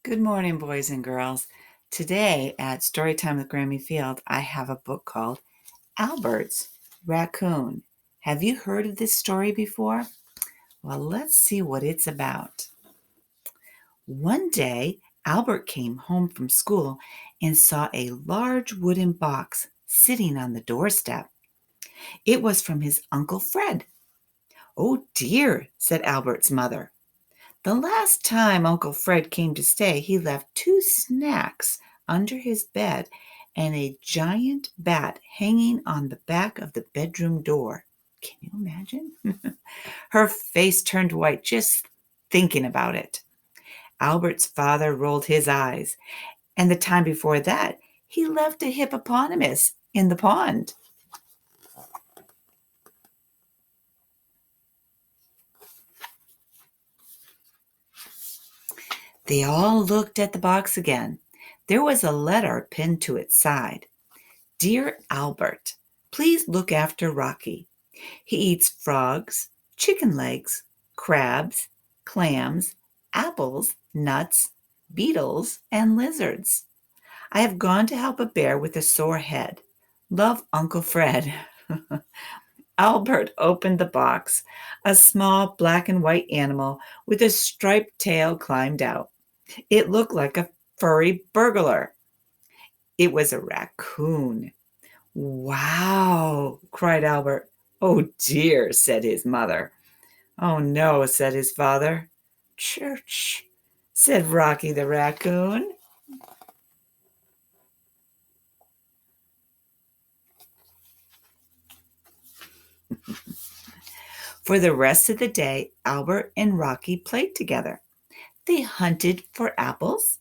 Good morning, boys and girls. Today at Storytime with Grammy Field, I have a book called Albert's Raccoon. Have you heard of this story before? Well, let's see what it's about. One day, Albert came home from school and saw a large wooden box sitting on the doorstep. It was from his Uncle Fred. "Oh dear," said Albert's mother. "The last time Uncle Fred came to stay, he left 2 snacks under his bed and a giant bat hanging on the back of the bedroom door." Can you imagine? Her face turned white just thinking about it. Albert's father rolled his eyes, and the time before that, he left a hippopotamus in the pond. They all looked at the box again. There was a letter pinned to its side. "Dear Albert, please look after Rocky. He eats frogs, chicken legs, crabs, clams, apples, nuts, beetles, and lizards. I have gone to help a bear with a sore head. Love, Uncle Fred." Albert opened the box. A small black and white animal with a striped tail climbed out. It looked like a furry burglar. It was a raccoon. "Wow!" cried Albert. "Oh dear," said his mother. "Oh no," said his father. "Church," said Rocky the raccoon. For the rest of the day, Albert and Rocky played together. They hunted for apples.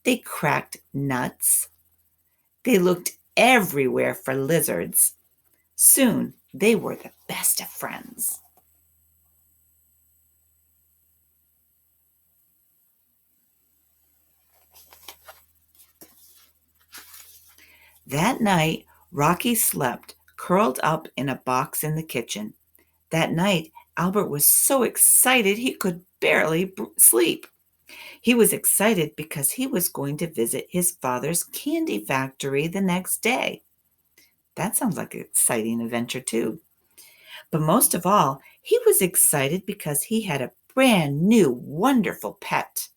They cracked nuts. They looked everywhere for lizards. Soon they were the best of friends. That night, Rocky slept curled up in a box in the kitchen. That night, Albert was so excited he could barely sleep. He was excited because he was going to visit his father's candy factory the next day. That sounds like an exciting adventure, too. But most of all, he was excited because he had a brand new, wonderful pet.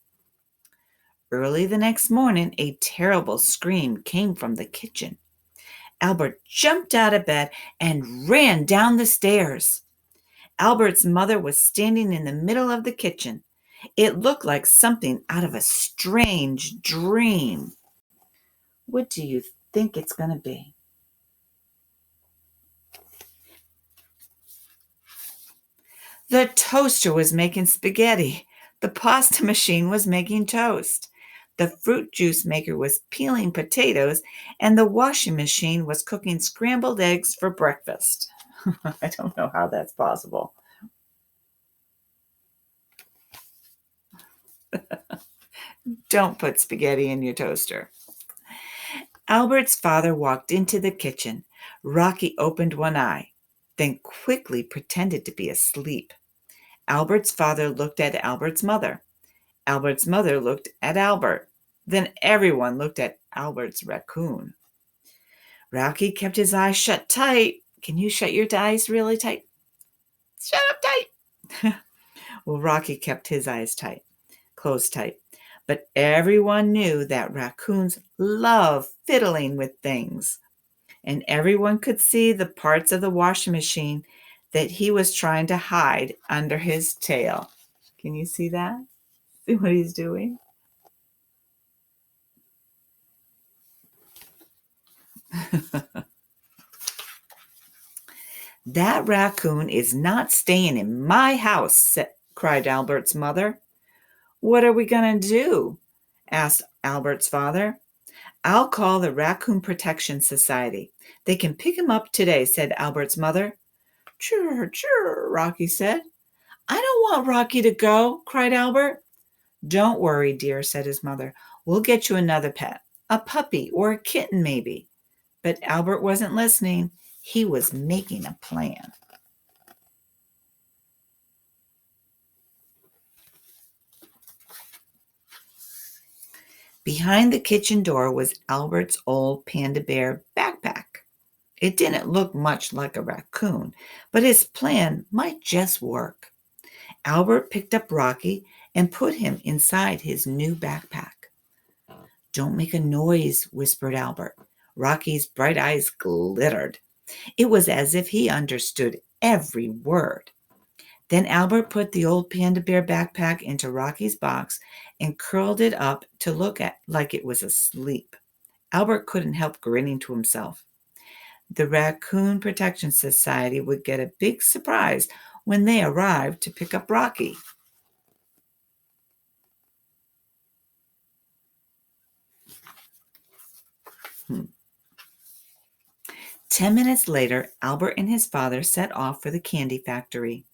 Early the next morning, a terrible scream came from the kitchen. Albert jumped out of bed and ran down the stairs. Albert's mother was standing in the middle of the kitchen. It looked like something out of a strange dream. What do you think it's going to be? The toaster was making spaghetti. The pasta machine was making toast. The fruit juice maker was peeling potatoes, and the washing machine was cooking scrambled eggs for breakfast. I don't know how that's possible. Don't put spaghetti in your toaster. Albert's father walked into the kitchen. Rocky opened one eye, then quickly pretended to be asleep. Albert's father looked at Albert's mother. Albert's mother looked at Albert. Then everyone looked at Albert's raccoon. Rocky kept his eyes shut tight. Can you shut your eyes really tight? Shut up tight. Well, Rocky kept his eyes tight, closed tight. But everyone knew that raccoons love fiddling with things. And everyone could see the parts of the washing machine that he was trying to hide under his tail. Can you see that? See what he's doing? "That raccoon is not staying in my house," cried Albert's mother. "What are we going to do?" asked Albert's father. "I'll call the Raccoon Protection Society. They can pick him up today," said Albert's mother. "Chur, chur," Rocky said. "I don't want Rocky to go," cried Albert. "Don't worry, dear," said his mother. "We'll get you another pet, a puppy or a kitten maybe." But Albert wasn't listening. He was making a plan. Behind the kitchen door was Albert's old panda bear backpack. It didn't look much like a raccoon, but his plan might just work. Albert picked up Rocky and put him inside his new backpack. "Don't make a noise," whispered Albert. Rocky's bright eyes glittered. It was as if he understood every word. Then Albert put the old panda bear backpack into Rocky's box and curled it up to look at like it was asleep. Albert couldn't help grinning to himself. The Raccoon Protection Society would get a big surprise when they arrived to pick up Rocky. 10 minutes later, Albert and his father set off for the candy factory.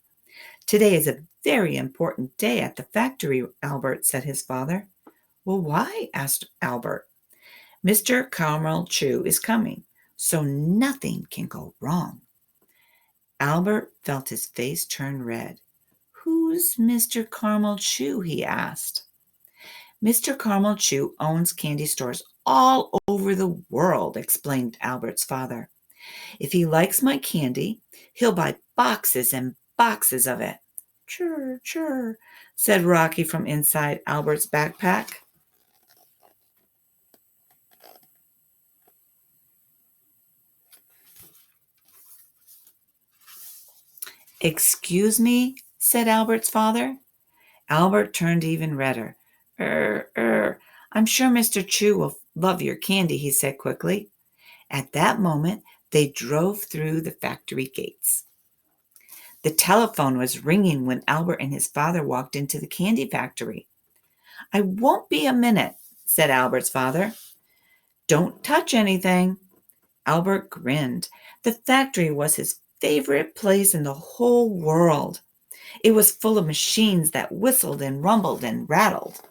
"Today is a very important day at the factory, Albert," said his father. "Well, why?" asked Albert. "Mr. Carmel Chew is coming, so nothing can go wrong." Albert felt his face turn red. "Who's Mr. Carmel Chew?" he asked. "Mr. Carmel Chew owns candy stores all over the world," explained Albert's father. "If he likes my candy, he'll buy boxes and boxes of it." "Churr, churr," said Rocky from inside Albert's backpack. "Excuse me," said Albert's father. Albert turned even redder. I'm sure Mr. Chew will love your candy," he said quickly. At that moment, they drove through the factory gates. The telephone was ringing when Albert and his father walked into the candy factory. "I won't be a minute," said Albert's father. "Don't touch anything." Albert grinned. The factory was his favorite place in the whole world. It was full of machines that whistled and rumbled and rattled.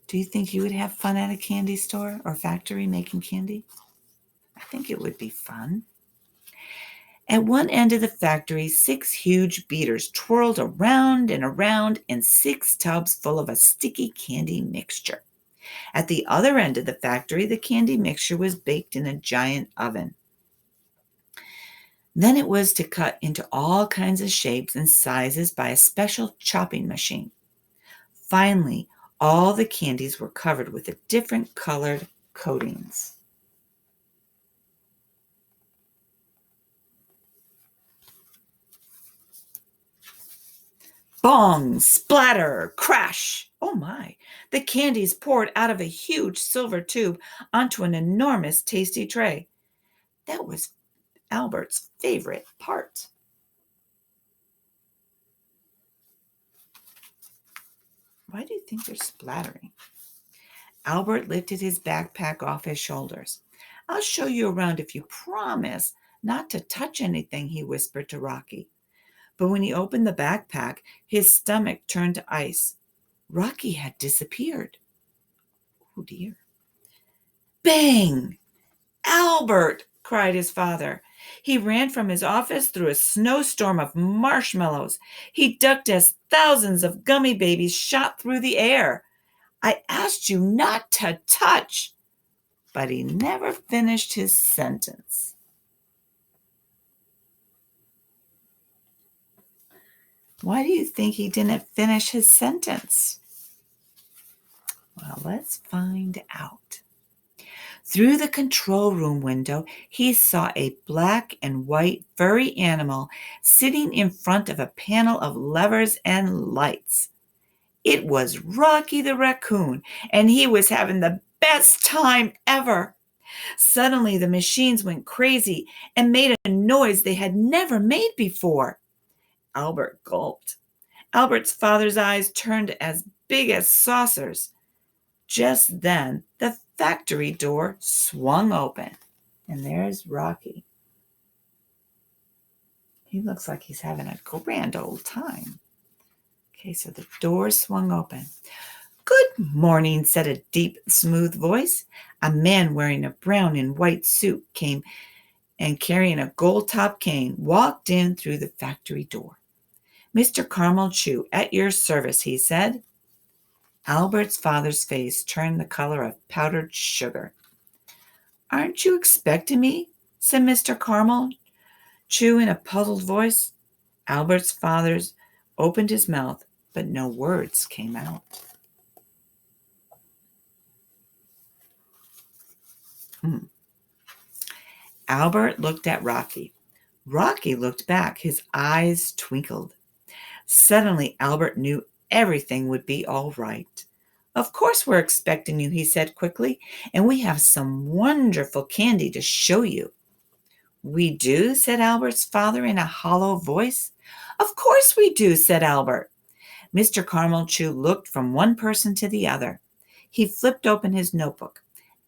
Do you think you would have fun at a candy store or factory making candy? I think it would be fun. At one end of the factory, 6 huge beaters twirled around and around in 6 tubs full of a sticky candy mixture. At the other end of the factory, the candy mixture was baked in a giant oven. Then it was to cut into all kinds of shapes and sizes by a special chopping machine. Finally, all the candies were covered with the different colored coatings. Bong, splatter, crash. Oh my, the candies poured out of a huge silver tube onto an enormous tasty tray. That was Albert's favorite part. Why do you think they're splattering? Albert lifted his backpack off his shoulders. "I'll show you around if you promise not to touch anything," he whispered to Rocky. But when he opened the backpack, his stomach turned to ice. Rocky had disappeared. Oh dear. Bang! "Albert!" cried his father. He ran from his office through a snowstorm of marshmallows. He ducked as thousands of gummy babies shot through the air. "I asked you not to touch." But he never finished his sentence. Why do you think he didn't finish his sentence? Well, let's find out. Through the control room window, he saw a black and white furry animal sitting in front of a panel of levers and lights. It was Rocky the Raccoon, and he was having the best time ever. Suddenly, the machines went crazy and made a noise they had never made before. Albert gulped. Albert's father's eyes turned as big as saucers. Just then, the factory door swung open, and there's Rocky. He looks like he's having a grand old time. Okay, so the door swung open. "Good morning," said a deep, smooth voice. A man wearing a brown and white suit came and carrying a gold-top cane walked in through the factory door. Mr. Carmel Chew, at your service, he said. Albert's father's face turned the color of powdered sugar. Aren't you expecting me? Said Mr. Carmel Chew in a puzzled voice. Albert's father opened his mouth, but no words came out. Albert looked at Rocky. Rocky looked back. His eyes twinkled. Suddenly, Albert knew everything would be all right. Of course we're expecting you, he said quickly, and we have some wonderful candy to show you. We do, said Albert's father in a hollow voice. Of course we do, said Albert. Mr. Carmel Chew looked from one person to the other. He flipped open his notebook.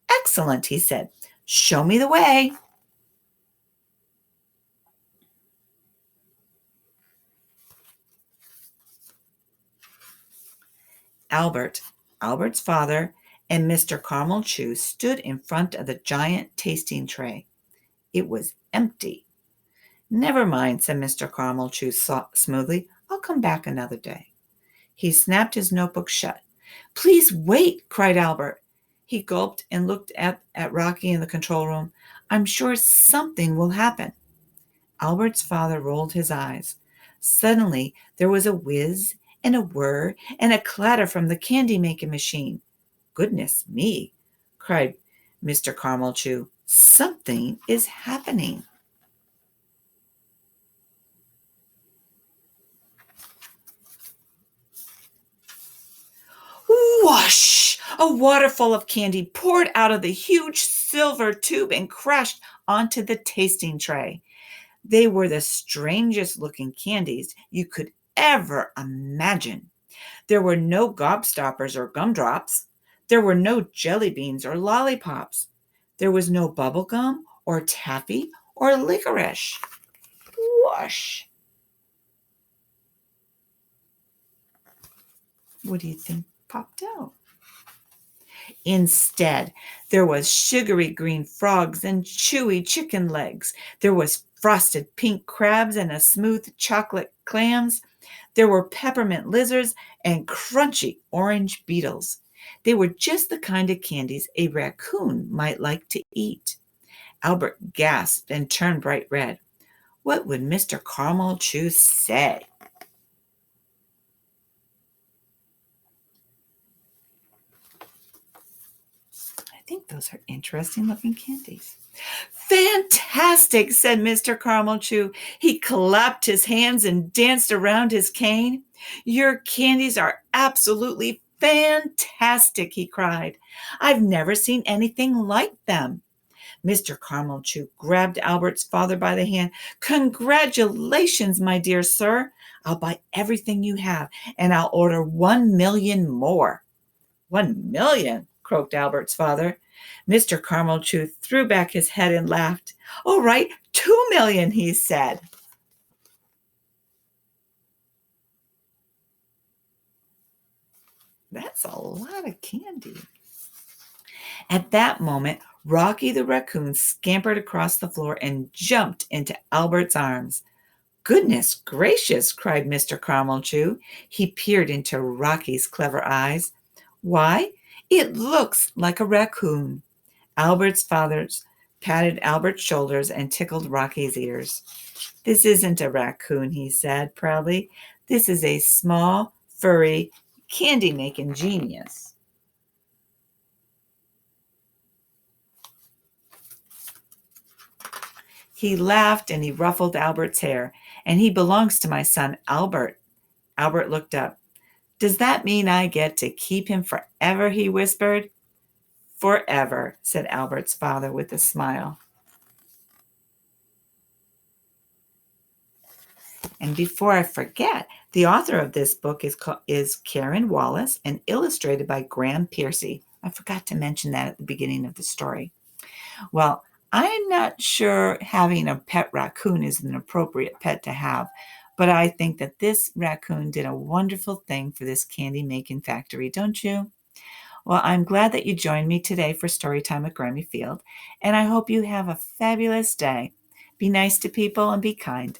Excellent, he said. Show me the way. Albert's father, and Mr. Carmel Chew stood in front of the giant tasting tray. It was empty. Never mind, said Mr. Carmel Chew smoothly. I'll come back another day. He snapped his notebook shut. Please wait, cried Albert. He gulped and looked at Rocky in the control room. I'm sure something will happen. Albert's father rolled his eyes. Suddenly, there was a whiz and a whir and a clatter from the candy-making machine. Goodness me, cried Mr. Carmel Chew. Something is happening. Whoosh! A waterfall of candy poured out of the huge silver tube and crashed onto the tasting tray. They were the strangest looking candies you could ever imagine. There were no gobstoppers or gumdrops. There were no jelly beans or lollipops. There was no bubble gum or taffy or licorice. Whoosh! What do you think popped out? Instead, there was sugary green frogs and chewy chicken legs. There was frosted pink crabs and a smooth chocolate clams. There were peppermint lizards and crunchy orange beetles. They were just the kind of candies a raccoon might like to eat. Albert gasped and turned bright red. What would Mr. Carmel Chew say? I think those are interesting looking candies. Fantastic, said Mr. Carmel Chew. He clapped his hands and danced around his cane. Your candies are absolutely fantastic, he cried. I've never seen anything like them. Mr. Carmel Chew grabbed Albert's father by the hand. Congratulations, my dear sir. I'll buy everything you have, and I'll order 1 million more. 1 million, croaked Albert's father. Mr. Carmel Chew threw back his head and laughed. All right, 2 million, he said. That's a lot of candy. At that moment, Rocky the raccoon scampered across the floor and jumped into Albert's arms. Goodness gracious, cried Mr. Carmel Chew. He peered into Rocky's clever eyes. Why, it looks like a raccoon. Albert's father patted Albert's shoulders and tickled Rocky's ears. This isn't a raccoon, he said proudly. This is a small, furry, candy-making genius. He laughed and he ruffled Albert's hair. And he belongs to my son, Albert. Albert looked up. Does that mean I get to keep him forever? He whispered. Forever, said Albert's father with a smile. And before I forget, the author of this book is Karen Wallace and illustrated by Percy. I forgot to mention that at the beginning of the story. Well, I'm not sure having a pet raccoon is an appropriate pet to have, but I think that this raccoon did a wonderful thing for this candy-making factory, don't you? Well, I'm glad that you joined me today for Storytime at Grammy Field, and I hope you have a fabulous day. Be nice to people and be kind.